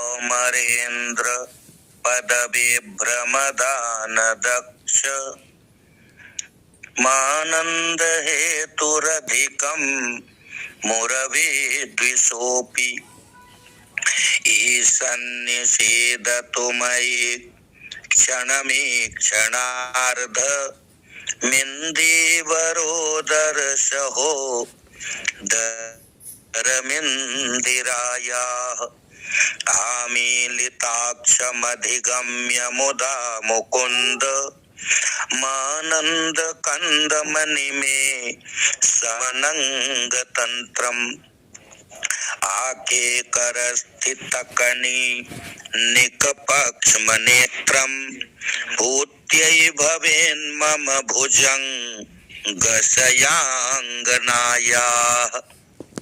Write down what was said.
विश्वामरेन्द्र पदविभ्रमदान दक्ष मानंद हेतुरधिकं मुरवे द्विषोऽपि ईशन्निषेदतु मयि क्षणमीक्षणार्ध मिन्दीवरोदर्शहो दरमिन्दिरायाः आमीलिताक्षमधिगम्य मुदा मुकुन्द मानंद कंदमणिमे समनंगतंत्रम् आके करस्थितकनी निकपक्ष्मनेत्रम् भूत्यै भवेन्मम भुजंगशयाङ्गनायाः